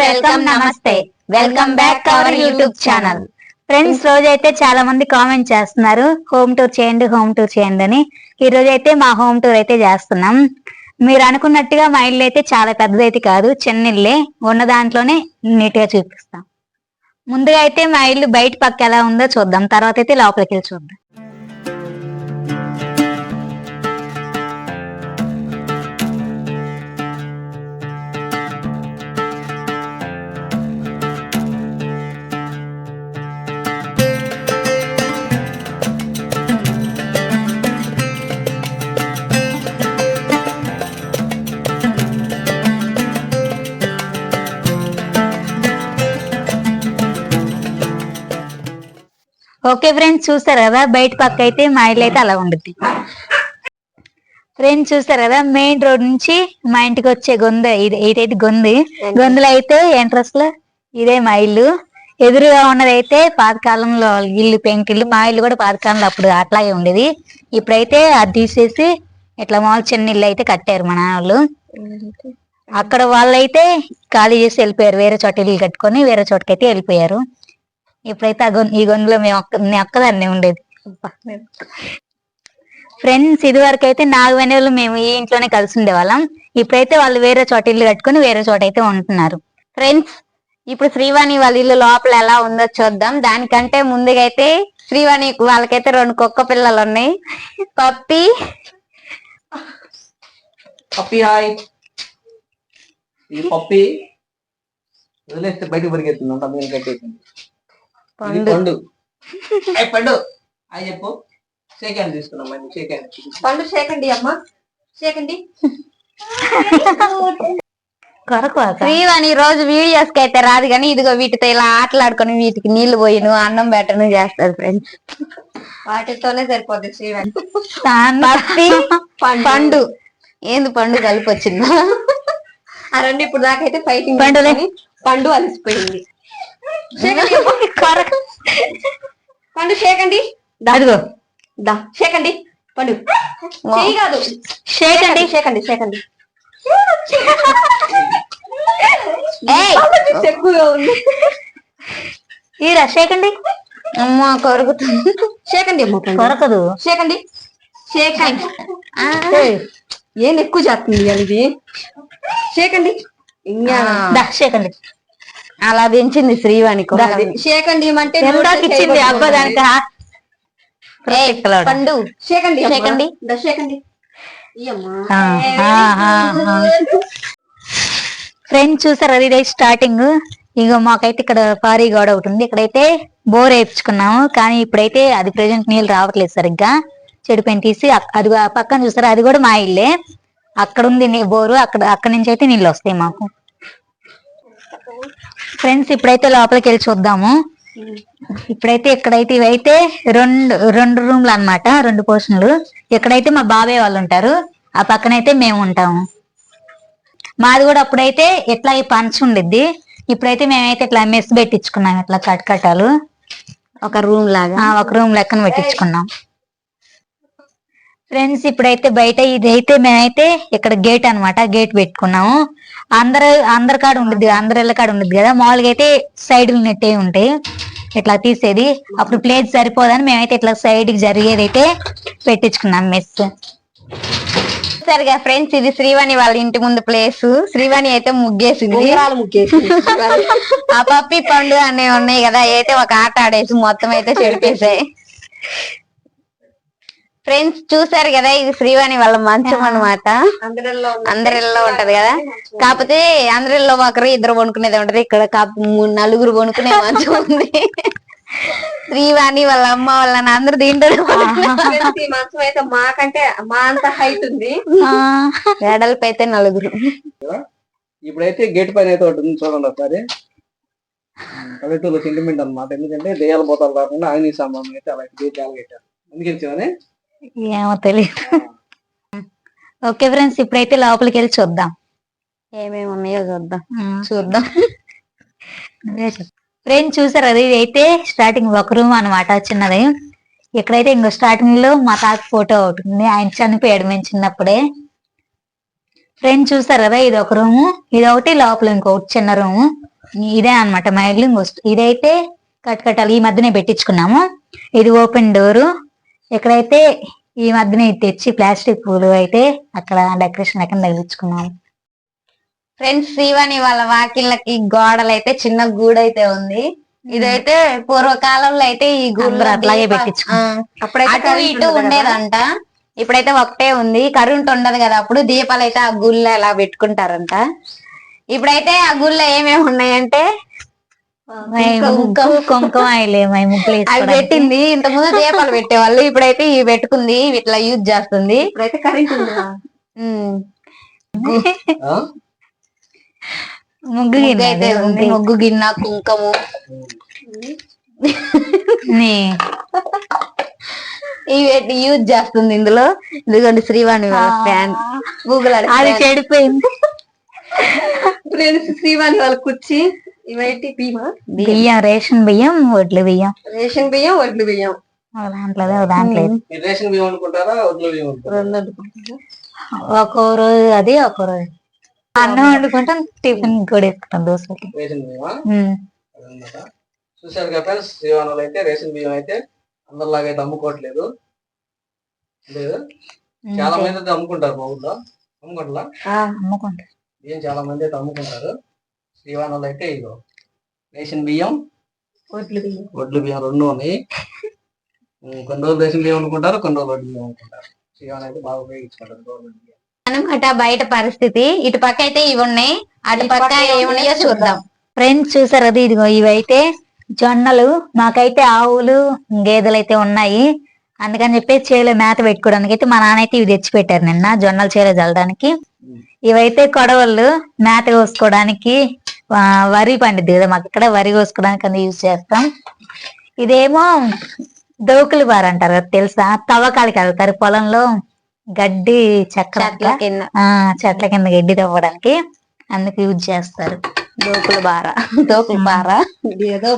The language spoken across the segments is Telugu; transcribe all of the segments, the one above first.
వెల్కమ్ నమస్తే welcome back to our YouTube channel. Friends, రోజైతే చాలా మంది కామెంట్ చేస్తున్నారు హోమ్ టూర్ చేయండి అని. ఈ రోజు అయితే మా హోమ్ టూర్ అయితే చేస్తున్నాం. మీరు అనుకున్నట్టుగా మా ఇల్లు అయితే చాలా పెద్దదైతే కాదు, చిన్న ఇల్లే. ఉన్న దాంట్లోనే నీట్ గా చూపిస్తాం. ముందుగా అయితే మా ఇల్లు బయట పక్క ఎలా ఉందో చూద్దాం, తర్వాత అయితే లోపలికి వెళ్ళి చూద్దాం. ఓకే ఫ్రెండ్స్, చూస్తారు కదా బయట పక్క అయితే మా ఇల్లు అయితే అలా ఉంటుంది. ఫ్రెండ్స్ చూస్తారు కదా, మెయిన్ రోడ్ నుంచి మా ఇంటికి వచ్చే ఇదైతే గొంతులో అయితే ఎంట్రన్స్ లో ఇదే మా ఇల్లు. ఎదురుగా ఉన్నదైతే పాతకాలంలో ఇల్లు, పెంకిల్లు. మా ఇల్లు కూడా పాతకాలంలో అప్పుడు అట్లాగే ఉండేది. ఇప్పుడైతే అది తీసేసి ఇట్లా మామూలు చిన్న ఇల్లు అయితే కట్టారు మా నాన్న వాళ్ళు. అక్కడ వాళ్ళైతే ఖాళీ చేసి వెళ్ళిపోయారు, వేరే చోట ఇల్లు కట్టుకొని వేరే చోటకైతే వెళ్ళిపోయారు. ఇప్పుడైతే ఈ గొంతులో నేను ఒక్కదాన్నే ఉండేది. ఫ్రెండ్స్, ఇది వరకు అయితే నాగవేణులు మేము ఈ ఇంట్లోనే కలిసి ఉండేవాళ్ళం. ఇప్పుడైతే వాళ్ళు వేరే చోట ఇల్లు కట్టుకుని వేరే చోట అయితే ఉంటున్నారు. ఫ్రెండ్స్, ఇప్పుడు శ్రీవాణి వాళ్ళ ఇల్లు లోపల ఎలా ఉందో చూద్దాం. దానికంటే ముందుగా అయితే శ్రీవాణి వాళ్ళకైతే 2 కుక్క పిల్లలు ఉన్నాయి. పప్పి హాయ్. ఈ పప్పి వదిలేస్తే బయటకు పరిగెత్తుంది. పండు పండు అయి చెప్పు. షేక్ హ్యాండ్ తీసుకున్నాం. పండు షేక్ అండి అమ్మ, షేక్ అండి. శ్రీవాణి రోజు వీడియోస్ కి అయితే రాదు కానీ ఇదిగో వీటితో ఇలా ఆటలాడుకొని వీటికి నీళ్లు పోయిను, అన్నం పెట్టను చేస్తారు. ఫ్రెండ్స్, వాటితోనే సరిపోద్ది శ్రీవాణి. పండు ఏంది పండు కలిపి వచ్చిందా? ఆ రెండు ఇప్పుడు దాకైతే ఫైటింగ్. పండు అలసిపోయింది. పండు షేకండి. అదిగో దా షేకండి. పండు కాదు, షేకండి. ఎక్కువగా ఉంది. ఈరా షేకండి. అమ్మ కొరుకుతుంది. షేకండి అమ్మ, కొరకదు. షేకండి. ఏం ఎక్కువ చేస్తుంది ఇది. షేకండి. షేకండి. అలా పెంచింది శ్రీవాణి. షేకండి అంటే ఇచ్చింది అబ్బా దానికి. పండు షేకండి. ఫ్రెండ్స్ చూసారు, అది ఇదే స్టార్టింగ్. ఇక మాకైతే ఇక్కడ పారీ గోడ ఒకటి ఉంది. ఇక్కడైతే బోర్ వేయించుకున్నాము, కానీ ఇప్పుడైతే అది ప్రెజెంట్ నీళ్ళు రావట్లేదు సరిగ్గా. చెడిపోయిన తీసి అది పక్కన చూసారు, అది కూడా మా ఇల్లే. అక్కడ ఉంది బోరు, అక్కడ నుంచి అయితే నీళ్ళు వస్తాయి మాకు. ఫ్రెండ్స్, ఇప్పుడైతే లోపలికి వెళ్ళి చూద్దాము. ఇప్పుడైతే ఇక్కడైతే ఇవైతే రెండు రూమ్లు అన్నమాట, 2 పోర్షన్లు. ఇక్కడైతే మా బాబాయ్ వాళ్ళు ఉంటారు, ఆ పక్కనైతే మేము ఉంటాము. మాది కూడా అప్పుడైతే ఇట్లా ఈ పంచ్ ఉండిద్ది. ఇప్పుడైతే మేమైతే ఇట్లా మెస్ పెట్టించుకున్నాం, ఇట్లా కట్కటాలు ఒక రూమ్ లెక్కన పెట్టించుకున్నాం. ఫ్రెండ్స్, ఇప్పుడైతే బయట ఇదైతే మేమైతే ఇక్కడ గేట్ అన్నమాట, గేట్ పెట్టుకున్నాము. అందరి కాడ ఉండిద్ది, అందరి ఇళ్ళ కాడ ఉండిద్ది కదా. మామూలుగా అయితే సైడ్లు నెట్టే ఉంటాయి, ఇట్లా తీసేది. అప్పుడు ప్లేస్ సరిపోదని మేమైతే ఇట్లా సైడ్ కి జరిగేదైతే పెట్టించుకున్నాం మెస్. సరిగా ఫ్రెండ్స్, ఇది శ్రీవాణి వాళ్ళ ఇంటి ముందు ప్లేస్. శ్రీవాణి అయితే ముగ్గేసింది. ఆ పప్పి పండు అనే ఉన్నాయి కదా, అయితే ఒక ఆట ఆడేసి మొత్తం అయితే చెడిపేసాయి. ఫ్రెండ్స్, చూసారు కదా, ఇది శ్రీవాణి వాళ్ళ మంచం అనమాట. అందరిలో ఉంటది కదా, కాకపోతే అందరిలో ఒకరు 2 పనుకునేది ఉంటది. ఇక్కడ 4 పనుకునే మంచం ఉంది. శ్రీవాణి వాళ్ళ అమ్మ వాళ్ళ అందరు దీంట్లో మంచం అయితే మాకంటే మా అంత హైట్ ఉంది. వెడల్పు అయితే 4. ఇప్పుడైతే గేట్ పైన అయితే ఒకటి చూడండి ఒకసారి. పల్లెటూరులో సెంటిమెంట్ అనమాట. ఎందుకంటే దెయ్యాల బోతాలు కాకుండా ఆంజనేయ సామాన్ అయితే అలా గేట్ కట్టారు. ఎందుకు ఏమో తెలియదు. ఓకే ఫ్రెండ్స్, ఇప్పుడైతే లోపలికి వెళ్ళి చూద్దాం ఏమేమి ఉన్నాయో చూద్దాం. ఫ్రెండ్స్ చూసారు, అది అయితే స్టార్టింగ్ ఒక రూమ్ అనమాట, చిన్నది. ఇక్కడైతే ఇంకో స్టార్టింగ్ లో మా తాత ఫోటో ఒకటి ఉంది, ఆయన చనిపోయాడు మేము చిన్నప్పుడే. ఫ్రెండ్స్ చూసారు కదా, ఇది ఒక రూము, ఇది ఒకటి లోపల ఇంకొకటి చిన్న రూము. ఇదే అన్నమాట మా ఇల్లు ఇంకొస్ట్ ఇదైతే కట్టాలి ఈ మధ్యనే పెట్టించుకున్నాము. ఇది ఓపెన్ డోరు. ఎక్కడైతే ఈ మధ్యనే తెచ్చి ప్లాస్టిక్ పూలు అయితే అక్కడ డెకరేషన్ ఎక్కడ తగిలించుకున్నాము. ఫ్రెండ్స్, శ్రీవాణి వాళ్ళ వాకిళ్ళకి గోడలు అయితే చిన్న గూడు అయితే ఉంది. ఇదైతే పూర్వకాలంలో అయితే ఈ గూడు అట్లాగే పెట్టించుకున్నాం. అటు ఇటు ఉండేదంట. ఇప్పుడైతే ఒకటే ఉంది. కరెంట్ ఉండదు కదా, అప్పుడు దీపాలు అయితే ఆ గుళ్ళో ఎలా పెట్టుకుంటారంట. ఇప్పుడైతే ఆ గుళ్ళో ఏమేమి ఉన్నాయంటే కుంకుమ అవి పెట్టింది. ఇంత ముందు దీపాలు పెట్టేవాళ్ళు, ఇప్పుడైతే ఇవి పెట్టుకుంది. ఇట్లా యూజ్ చేస్తుంది. ఇప్పుడైతే కరెంట్ ఉంది. ముగ్గు అయితే ఉంది. ముగ్గు గిన్నె, కుంకుమ ఇవి యూజ్ చేస్తుంది ఇందులో. ఇదిగోండి శ్రీవాణి ఫ్యాన్ గూగుల్ అది చెడిపోయింది. శ్రీవాణి వాళ్ళ కుర్చీ. ఇవైతే బియ్యం, రేషన్ బియ్యం, వడ్లు బియ్యం. రేషన్ బియ్యం, వడ్లు బియ్యం. దాంట్లో రేషన్ బియ్యం అనుకుంటారా, వడ్లు బియ్యం అనుకుంటారా? ఒక్కో రోజు అది, ఒక్కో రోజు అన్నం వండుకుంటాం, టిఫిన్ కూడా వేసుకుంటాం దోశలకి. రేషన్ బియ్యమా? చూసారు కదా ఫ్రెండ్స్, శ్రీవాణులు అయితే రేషన్ బియ్యం అయితే అందరిలాగా అయితే అమ్ముకోవట్లేదు. లేదు, చాలా మంది అయితే అమ్ముకుంటారు మా ఊళ్ళో. అమ్ముకుంటారు బియ్యం చాలా మంది అయితే అమ్ముకుంటారు. శ్రీవాణులు అయితే ఇగో రేషన్ బియ్యం, వడ్లు బియ్యం రెండు ఉన్నాయి. కొన్ని రోజులు రేషన్ బియ్యం అనుకుంటారు, కొన్ని రోజులు వడ్లు బియ్యం అనుకుంటారు. శ్రీవాణి అయితే బాగా ఉపయోగించుకుంటారు గవర్నమెంట్ బియ్యం అనమాట. బయట పరిస్థితి ఇటు పక్క అయితే ఇవి ఉన్నాయి, అటు పక్క ఏమున్నాయో చూద్దాం. ఫ్రెండ్స్ చూసారు అది, ఇదిగో ఇవైతే జొన్నలు. మాకైతే ఆవులు, గేదెలు అయితే ఉన్నాయి. అందుకని చెప్పి చేలో మేత పెట్టుకోవడానికి అయితే మా నాన్న అయితే ఇవి తెచ్చి పెట్టారు నిన్న, జొన్నలు చేలో చల్లడానికి. ఇవైతే కొడవళ్ళు మేత కోసుకోవడానికి, వరి పండిద్ది కదా మాకు ఇక్కడ, వరి కోసుకోవడానికి అది యూజ్ చేస్తాం. ఇదేమో దోకులు బార్ అంటారు కదా, తెలుసా? తవ్వకాలకి వెళ్తారు పొలంలో గడ్డి చెట్ల కింద గడ్డి తవ్వడానికి, అందుకు యూజ్ చేస్తారు. దోకుల బార ఏదో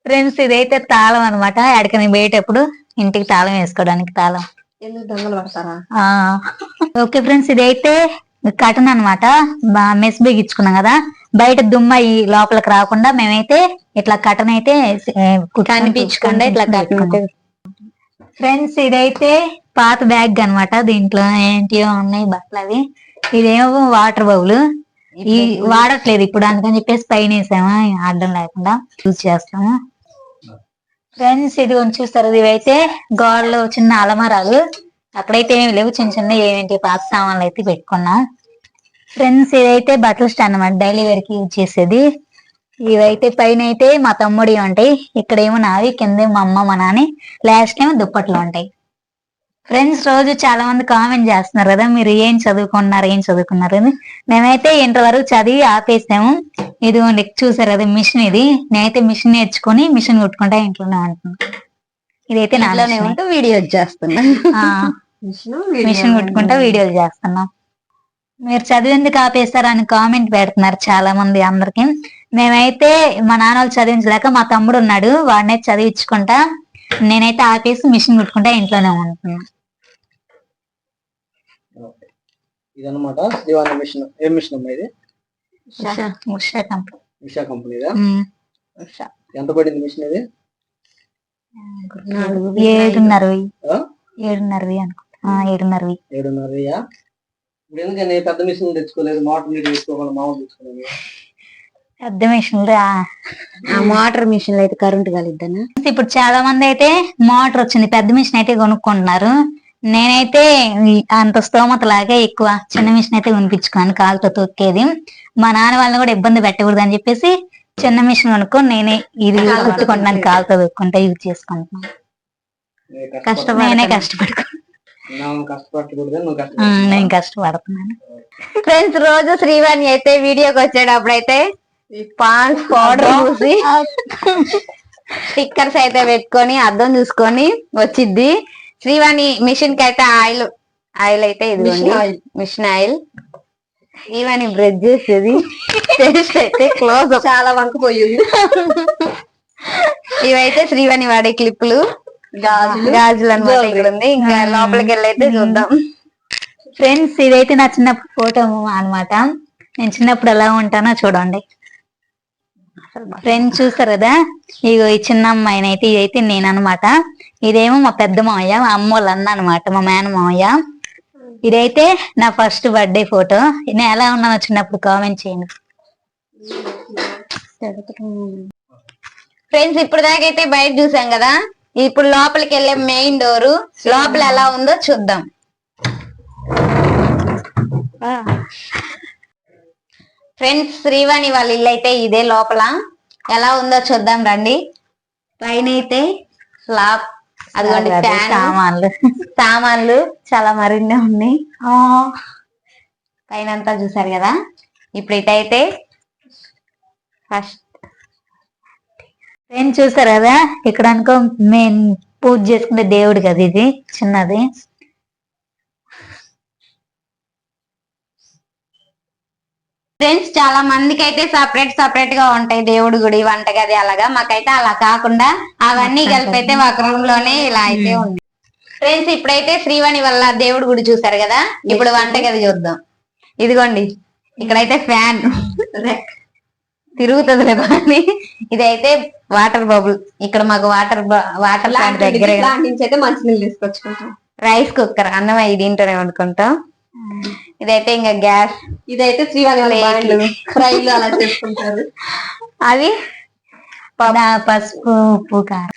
ఫ్రెండ్స్ ఇదైతే తాళం అనమాట. ఎక్కడికైనా పోయేటప్పుడు ఇంటికి తాళం వేసుకోవడానికి తాళం. ఎందుకు దొంగలు పడతారా? ఓకే ఫ్రెండ్స్, ఇదైతే కటన్ అనమాట. మెస్ బిగించుకున్నాం కదా, బయట దుమ్మ ఈ లోపలికి రాకుండా మేమైతే ఇట్లా కటన్ అయితే కనిపించకుండా ఇట్లా కట్టన్. ఫ్రెండ్స్ ఇదైతే పాత బ్యాగ్ అన్నమాట. దీంట్లో ఏంటియో ఉన్నాయి బట్టలు అవి. ఇదేమో వాటర్ బౌల్, ఈ వాడట్లేదు ఇప్పుడు, అందుకని చెప్పేసి పైన వేసాము అడ్డం లేకుండా యూజ్ చేస్తాము. ఫ్రెండ్స్ ఇది కొంచెం చూస్తారు, ఇవైతే గోడలో చిన్న అలమరాలు. అక్కడైతే ఏమి లేవు, చిన్న చిన్న ఏంటి పాత సామాన్లు అయితే పెట్టుకున్నాం. ఫ్రెండ్స్ ఇదైతే బట్టల స్టాండ్ అన్నమాట, డైలీ వేర్ కి యూజ్ చేసేది. ఇవైతే పైన అయితే మా తమ్ముడి ఉంటాయి, ఇక్కడేమో నావి, కింద మా అమ్మ మా నాని, లాస్ట్ ఏమో దుప్పట్లు ఉంటాయి. ఫ్రెండ్స్ రోజు చాలా మంది కామెంట్ చేస్తున్నారు కదా, మీరు ఏం చదువుకున్నారు అని. మేమైతే ఇంటర్ వరకు చదివి ఆపేసాము. ఇదిగోండి చూసారు కదా మిషన్, ఇది నేనైతే మిషన్ నేర్చుకుని మిషన్ కుట్టుకుంటా ఇంట్లోనే ఉంటున్నాను. ఇదైతే నాలోనే ఉంటూ వీడియోస్ చేస్తున్నా, మిషన్ కుట్టుకుంటా వీడియోలు చేస్తున్నాం. మీరు చదివేందుకు ఆపేస్తారని కామెంట్ పెడుతున్నారు చాలా మంది అందరికి. మేమైతే మా నాన్న వాళ్ళు చదివించలేక మా తమ్ముడు ఉన్నాడు, వాడినే చదివించుకుంటా, నేనైతే ఆపేసి మిషన్ కుట్టుకుంటా ఇంట్లోనే ఉంటున్నా. ఇదన్నమాట శ్రీవాణి మిషన్. ఏం మిషన్ అమ్మా ఇది? ఉషా కంపెనీదా? ఎంత పడింది మిషన్ ఇది? 7.5 అనుకుంటా. 7.5. ఇప్పుడు ఎందుకని పెద్ద మిషన్ తెచ్చుకోలేదు? మోటార్ నీళ్ళు తెచ్చుకోవాలి, మామూలు తెచ్చుకోలేదు. పెద్ద మిషన్లు, మోటార్ మిషన్ అయితే కరెంట్ కలిద్దానా? ఇప్పుడు చాలా మంది అయితే మోటార్ వచ్చింది, పెద్ద మిషన్ అయితే కొనుక్కుంటున్నారు. నేనైతే అంత స్తోమత లాగే ఎక్కువ చిన్న మిషన్ అయితే కొనిపించుకున్నాను, కాలుతో తొక్కేది. మా నాన్న వాళ్ళని కూడా ఇబ్బంది పెట్టకూడదు అని చెప్పేసి చిన్న మిషన్ కొనుక్కొని నేనే ఇది కుట్టుకుంటున్నాను, కాలుతో తొక్కుంటా యూజ్ చేసుకుంటున్నాను. నేనే నేను కష్టపడుతున్నాను. ఫ్రెండ్స్ రోజు శ్రీవాణి అయితే వీడియోకి వచ్చేటప్పుడు అయితే పాన్స్ పౌడర్ పూసి స్టిక్కర్స్ అయితే పెట్టుకొని అద్దం చూసుకొని వచ్చిద్ది. శ్రీవాణి మిషన్ కి అయితే ఆయిల్ అయితే ఇదిగోండి, మిషన్ ఆయిల్. శ్రీవాణి బ్రష్ చేసేది టేస్ట్ అయితే క్లోజ్ చాలా వంకపోయింది. ఇవైతే శ్రీవాణి వాడే క్లిప్పులు, గాజులు అన్నమాట. ఇక్కడ ఉంది, ఇంకా లోపలికి వెళ్ళైతే చూద్దాం. ఫ్రెండ్స్ ఇదైతే నా చిన్న ఫోటో అన్నమాట. నేను చిన్నప్పుడు ఎలా ఉంటానో చూడండి. ఫ్రెండ్స్ చూస్తారు కదా, ఇగో ఈ చిన్న అమ్మాయిని అయితే ఇదైతే నేను అనమాట. ఇదేమో మా పెద్ద మావయ్య, మా అమ్మ వాళ్ళ అన్న అనమాట, మా మేన మావయ్య. ఇదైతే నా ఫస్ట్ బర్త్డే ఫోటో. నేను ఎలా ఉన్నానో చిన్నప్పుడు కామెంట్ చేయండి. ఫ్రెండ్స్ ఇప్పుడు దాకైతే బయట చూసాం కదా, ఇప్పుడు లోపలికి వెళ్ళే మెయిన్ డోరు లోపల ఎలా ఉందో చూద్దాం. ఫ్రెండ్స్ శ్రీవాణి వాళ్ళ ఇల్లు అయితే ఇదే, లోపల ఎలా ఉందో చూద్దాం రండి. పైన అయితే స్లాబ్, అదిగోండి ఫ్యాన్, సామాన్లు చాలా మరిన్ని ఉన్నాయి. పైన అంతా చూసారు కదా. ఇప్పుడు ఇటైతే ఫస్ట్ ఫ్రెండ్స్ చూసారు కదా, ఇక్కడ అనుకో మేము పూజ చేసుకునే దేవుడు కదా ఇది చిన్నది. ఫ్రెండ్స్ చాలా మందికి అయితే సపరేట్ గా ఉంటాయి దేవుడి గుడి, వంటగది అలాగా. మాకైతే అలా కాకుండా అవన్నీ కలిపి అయితే ఒక రూమ్ లోనే ఇలా అయితే ఉంది. ఫ్రెండ్స్ ఇప్పుడైతే శ్రీవాణి వల్ల దేవుడి గుడి చూసారు కదా, ఇప్పుడు వంటగది చూద్దాం. ఇదిగోండి ఇక్కడైతే ఫ్యాన్ తిరుగుతుంది లేదా అని, ఇదైతే వాటర్ బబుల్. ఇక్కడ మాకు వాటర్ ప్లాంట్ దగ్గర నుంచి అయితే మంచినీళ్ళు తీసుకొచ్చుకుంటాం. రైస్ కుక్కర్, అన్నం అవి దీంట్లోనే వండుకుంటాం. ఇదైతే ఇంకా గ్యాస్, ఇదైతే శ్రీవాణి ఫ్రైలు అలా చేసుకుంటారు. అది పసుపు, ఉప్పు, కారం.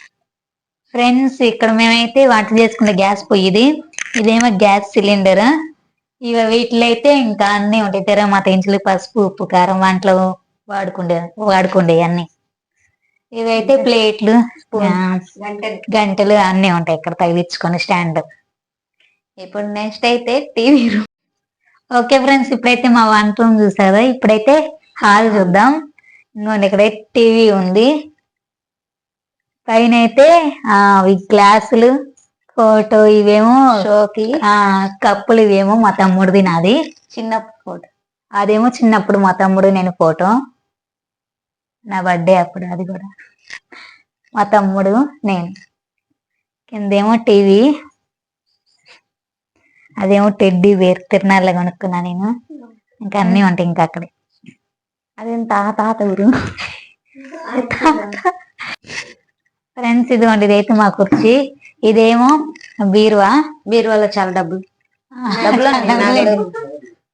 ఫ్రెండ్స్ ఇక్కడ మేమైతే వంట చేసుకునే గ్యాస్ పొయ్యిది, ఇదేమో గ్యాస్ సిలిండర్. వీటిలో అయితే ఇంకా అన్ని ఉంటాయి, తెరమాత ఇంచులు, పసుపు, ఉప్పు, కారం, వంటలు వాడుకుండే అన్ని. ఇవైతే ప్లేట్లు, గంటలు అన్ని ఉంటాయి ఇక్కడ తగిలించుకొని స్టాండ్. ఇప్పుడు నెక్స్ట్ అయితే టీవీ రూమ్. ఓకే ఫ్రెండ్స్ ఇప్పుడైతే మా వంట రూమ్ చూసారా, ఇప్పుడైతే హాల్ చూద్దాం. ఇంకోండి ఇక్కడైతే టీవీ ఉంది. పైన అయితే గ్లాసులు, ఫోటో ఇవేమో షోకి, కప్పులు ఇవేమో మా తమ్ముడిది, నాది చిన్నప్పుడు ఫోటో. అదేమో చిన్నప్పుడు మా తమ్ముడు నేను ఫోటో, నా బర్త్డే అప్పుడు. అది కూడా మా తమ్ముడు నేను. కిందేమో టీవీ, అదేమో టెడ్డీ బేర్ తిరునాళ్ళ కొనుక్కున్నా నేను. ఇంకా అన్ని ఉంటాయి ఇంకా అక్కడే. అదేం తాత ఊరు. ఫ్రెండ్స్ ఇదిగోండి ఇదైతే మా కుర్చీ. ఇదేమో బీరువాలో చాలా డబ్బులు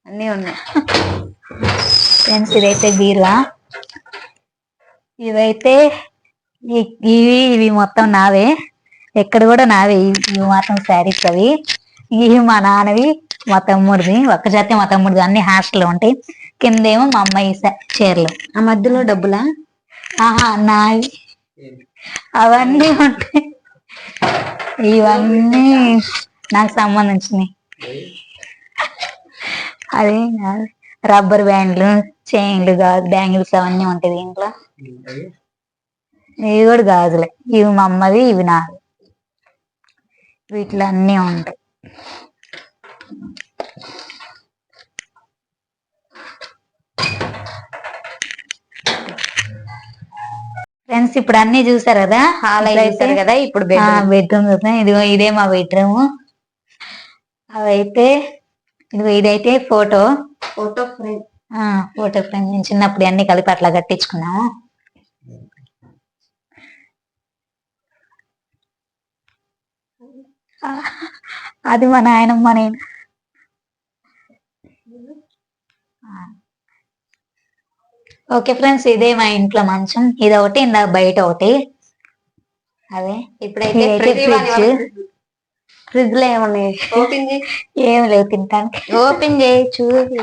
అన్ని ఉన్నాయి. ఫ్రెండ్స్ ఇదైతే బీరువా. ఇవైతే ఇవి మొత్తం నావే, ఎక్కడ కూడా నావే. ఇవి మాత్రం శారీస్ అవి. ఇవి మా నాన్నవి, మా తమ్ముడిది. ఒక్క జాతి మా తమ్ముడిది, అన్ని హాస్టల్లో ఉంటాయి. కిందేమో మా అమ్మాయి చీరలు. ఆ మధ్యలో డబ్బులా? నావి అవన్నీ ఉంటాయి. ఇవన్నీ నాకు సంబంధించినవి. అదే రబ్బర్ బ్యాండ్లు, చైన్లు, బ్యాంగిల్స్ అవన్నీ ఉంటాయి దీంట్లో. ఇవి కూడా గాజులే. ఇవి మా అమ్మది, ఇవి నావి. వీటిలో అన్నీ ఉంటాయి. ఫ్రెండ్స్ ఇప్పుడు అన్ని చూసారు కదా, హాల్ అయితే కదా. ఇప్పుడు బెడ్రూమ్ చూసాం. ఇదే మా బెడ్రూమ్. అవైతే ఇదైతే ఫోటో ఫ్రేమ్. Photo frame. నేను చిన్నప్పుడు అన్ని కలిపి అట్లా కట్టించుకున్నాము. అది మా నాయనమ్మ, నేను. ఓకే ఫ్రెండ్స్ ఇదే మా ఇంట్లో మంచం. ఇది ఒకటి, ఇందా బయట ఒకటి. అదే ఇప్పుడైతే ఫ్రిడ్జ్ లో ఏమన్నాయి? ఏమి లేవు తింటానికి. ఓపెన్ చేయి చూసి.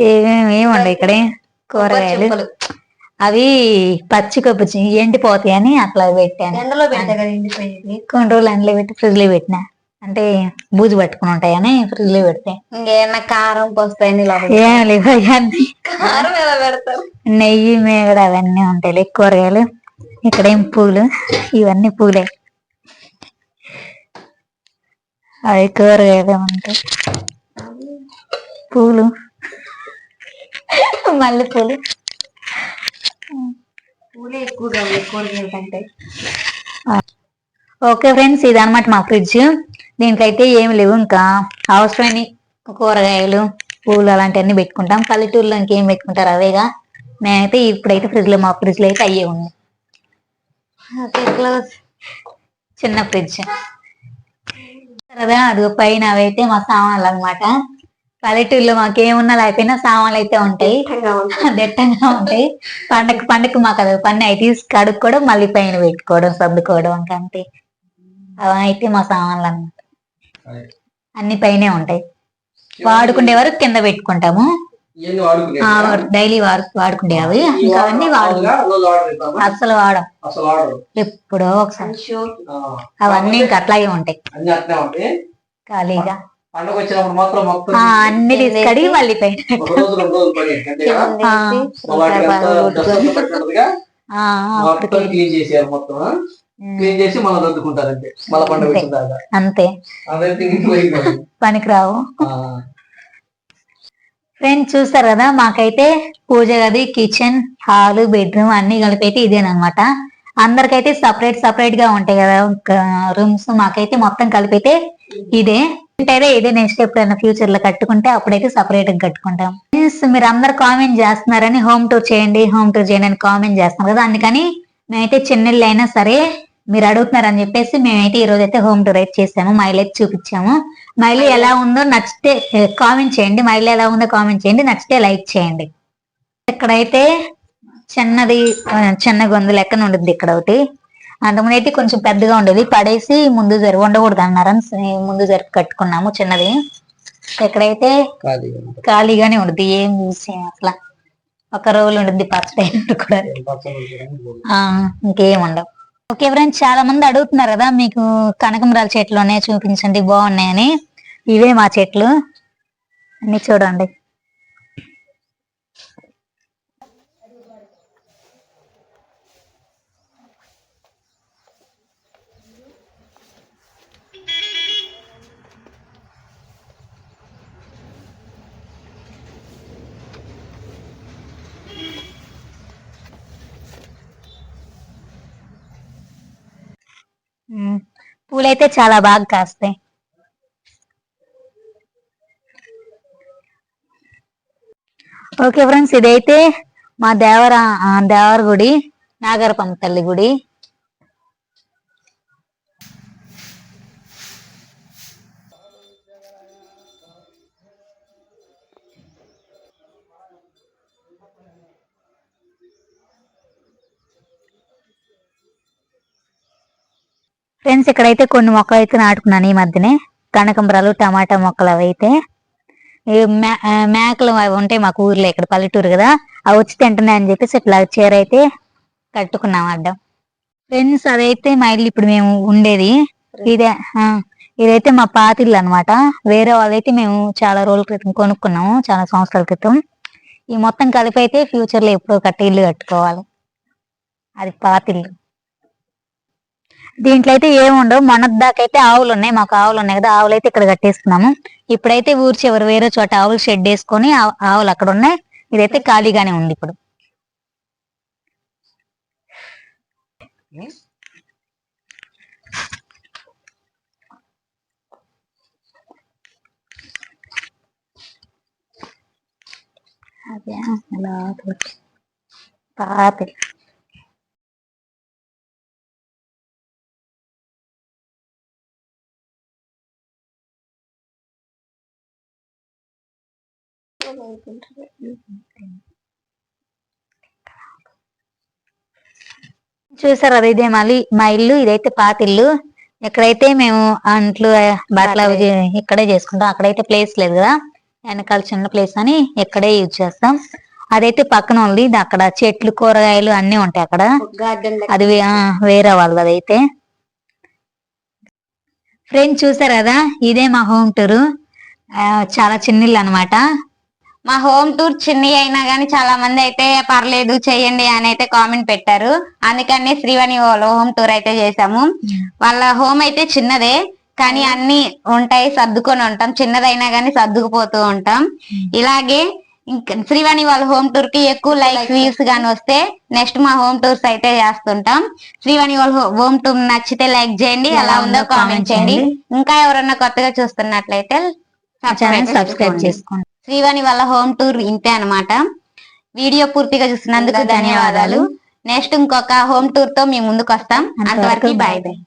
ఏమేమి ఉండవు ఇక్కడ. కూరగాయలు అవి పచ్చి కొబ్బరి ఎండిపోతాయి అని అట్లా పెట్టాను. ఎండలో పెడతా కదా ఎండిపోయేది. కొన్ని రోజులు ఎండలో పెట్టి ఫ్రిడ్జ్ లో పెట్టినా, అంటే బూజు పట్టుకుని ఉంటాయని ఫ్రిడ్జ్ లో పెడితే. ఇంకేమన్నా కారం పోస్తాయని ఏం లేవు అవన్నీ. కారం ఎలా పెడతారు? నెయ్యి, మేగడ అవన్నీ ఉంటాయి. కూరగాయలు. ఇక్కడేం పూలు, ఇవన్నీ పూలే. అవి కూరగాయలు ఉంటాయి. పూలు, మల్లె పూలు. పూలే ఎక్కువగా ఉన్నాయి కూరగాయల కంటే. ఓకే ఫ్రెండ్స్ ఇది అనమాట మా ఫ్రిడ్జ్. దీనికైతే ఏమి లేవు, ఇంకా అవసరమైన కూరగాయలు పూలు అలాంటివన్నీ పెట్టుకుంటాం. పల్లెటూరులో ఇంకేం పెట్టుకుంటారు అవేగా. మేమైతే ఇప్పుడైతే మా ఫ్రిడ్జ్ లో అయితే అయ్యే ఉంది. చిన్న ఫ్రిడ్జ్ కదా, అది పైన అవైతే మా సామాన్లు అన్నమాట. పల్లెటూరులో మాకేమున్నా లేకపోయినా సామాన్లు అయితే ఉంటాయి, దట్టంగా ఉంటాయి. పండగ మాకు అది పని అవి తీసి కడుక్కోవడం, మళ్ళీ పైన పెట్టుకోవడం, సర్దుకోవడం అంతే. అవి అయితే మా సామాన్లు అన్నమాట. అన్ని పైనే ఉంటాయి. వాడుకునే వరకు కింద పెట్టుకుంటాము, ఇవన్నీ వాడుకునేవి. డైలీ వాడుకుంటే అవి. ఇంకా అవన్నీ అసలు వాడరు. ఎప్పుడో ఒకసారి. అవన్నీ ఇంకా అట్లాగే ఉంటాయి అన్ని అట్లే ఉంటాయి ఖాళీగా. పండుగ వచ్చినప్పుడు మాత్రం మొత్తం అన్ని తీసుకడి మళ్ళీ పైన ఒక రోజు 2 రోజులు పని అంతేగా. వాటికి అంతా dust అంతా పట్టినట్టుగా మొత్తం క్లీన్ చేసేయాలి. మొత్తం క్లీన్ చేసి మళ్ళీ రద్దుకుంటారు అంతే. మళ్ళీ పండుగ వచ్చిన దాకా అంతే, అదైతే పనికిరావు. ఫ్రెండ్స్ చూస్తారు కదా, మాకైతే పూజ గది, కిచెన్, హాల్, బెడ్రూమ్ అన్ని కలిపి అయితే ఇదేనమాట. అందరికైతే సపరేట్ గా ఉంటాయి కదా రూమ్స్. మాకైతే మొత్తం కలిపి అయితే ఇదే. ఇదే నెక్స్ట్ ఎప్పుడైనా ఫ్యూచర్ లో కట్టుకుంటే అప్పుడైతే సపరేట్ గా కట్టుకుంటాం. ఫ్రెండ్స్ మీరు అందరు కామెంట్ చేస్తున్నారని హోమ్ టూర్ చేయండి అని కామెంట్ చేస్తున్నారు కదా, అందుకని మేమైతే చిన్నళ్ళు అయినా సరే మీరు అడుగుతున్నారని చెప్పేసి మేమైతే ఈ రోజు అయితే హోమ్ టూర్ అయితే చేసాము. మా ఇల్లు అయితే చూపించాము. మా ఇల్లు ఎలా ఉందో నచ్చితే కామెంట్ చేయండి. మా ఇల్లు ఎలా ఉందో కామెంట్ చేయండి, నచ్చితే లైక్ చేయండి. ఇక్కడైతే చిన్న గొంతు లెక్కన ఉండద్ది ఇక్కడ ఒకటి. అంతకుముందు అయితే కొంచెం పెద్దగా ఉండేది, పడేసి ముందు ఉండకూడదు అన్నారని ముందు జరిపి కట్టుకున్నాము చిన్నది. ఇక్కడైతే ఖాళీగానే ఉండదు, ఏం చూసి అట్లా ఒక రోజులు ఉండద్ది, పచ్చడి కూడా ఇంకేం ఉండవు. ఓకే ఫ్రెండ్స్, చాలా మంది అడుగుతున్నారు కదా మీకు కనకంబరాల చెట్లు ఉన్నాయి చూపించండి బాగున్నాయని. ఇవే మా చెట్లు అన్ని చూడండి. పూలైతే చాలా బాగా కాస్తాయి. ఓకే ఫ్రెండ్స్, ఇదైతే మా దేవర గుడి, నాగరపమ్మ తల్లి గుడి. ఫ్రెండ్స్ ఇక్కడైతే కొన్ని మొక్కలు అయితే నాటుకున్నాను ఈ మధ్యనే, కనకంబరాలు, టమాటా మొక్కలు. అవి అయితే మేకలు అవి ఉంటాయి మాకు ఊర్లో, ఇక్కడ పల్లెటూరు కదా, అవి వచ్చి తింటున్నాయి అని చెప్పేసి ఇట్లా చీర అయితే కట్టుకున్నాం అడ్డం. ఫ్రెండ్స్ అదైతే మా ఇల్లు ఇప్పుడు మేము ఉండేది. ఇదైతే మా పాతిల్లు అనమాట. వేరే వాళ్ళైతే మేము చాలా రోజుల క్రితం కొనుక్కున్నాము, చాలా సంవత్సరాల క్రితం. ఈ మొత్తం కలిపి అయితే ఫ్యూచర్ లో ఎప్పుడో ఇల్లు కట్టుకోవాలి. అది పాతిల్లు. దీంట్లో అయితే ఏముండవు. మొన్నటిదాకైతే ఆవులు ఉన్నాయి, మాకు ఆవులు ఉన్నాయి కదా, ఆవులు అయితే ఇక్కడ కట్టేసుకున్నాము. ఇప్పుడైతే ఊరు చివరి వేరే చోట ఆవులు షెడ్ వేసుకొని ఆవులు అక్కడ ఉన్నాయి. ఇదైతే ఖాళీగానే ఉంది ఇప్పుడు. పాతి చూసారు అది, ఇదే మళ్ళీ మా ఇల్లు. ఇదైతే పాతిల్లు. ఎక్కడైతే మేము అంట్లు బట్టలు అవి ఇక్కడే చేసుకుంటాం. అక్కడైతే ప్లేస్ లేదు కదా, వెనకాల చిన్న ప్లేస్ అని ఇక్కడే యూజ్ చేస్తాం. అదైతే పక్కన ఉంది, అక్కడ చెట్లు, కూరగాయలు అన్ని ఉంటాయి అక్కడ. అది వేరే వాళ్ళది. అదైతే ఫ్రెండ్స్ చూసారు కదా, ఇదే మా హోమ్ టూర్. చాలా చిన్నిల్లు అనమాట. మా హోమ్ టూర్ చిన్ని అయినా గానీ చాలా మంది అయితే పర్లేదు చెయ్యండి అని అయితే కామెంట్ పెట్టారు. అందుకని శ్రీవాణి వాళ్ళ హోమ్ టూర్ అయితే చేసాము. వాళ్ళ హోమ్ అయితే చిన్నదే కానీ అన్ని ఉంటాయి, సర్దుకొని ఉంటాం. చిన్నదైనా గానీ సర్దుకుపోతూ ఉంటాం. ఇలాగే ఇంకా శ్రీవాణి వాళ్ళ హోమ్ టూర్ కి ఎక్కువ లైక్ వ్యూస్ గాని వస్తే నెక్స్ట్ మా హోమ్ టూర్స్ అయితే చేస్తుంటాం. శ్రీవాణి వాళ్ళ హోమ్ టూర్ నచ్చితే లైక్ చేయండి, ఎలా ఉందో కామెంట్ చేయండి. ఇంకా ఎవరన్నా కొత్తగా చూస్తున్నట్లయితే సబ్స్క్రైబ్ చేసుకోండి. శ్రీవాణి వాళ్ళ హోమ్ టూర్ ఇంతే అన్నమాట. వీడియో పూర్తిగా చూసినందుకు ధన్యవాదాలు. నెక్స్ట్ ఇంకొక హోమ్ టూర్ తో మేము ముందుకు వస్తాం. అంతవరకు బాయ్ బాయ్.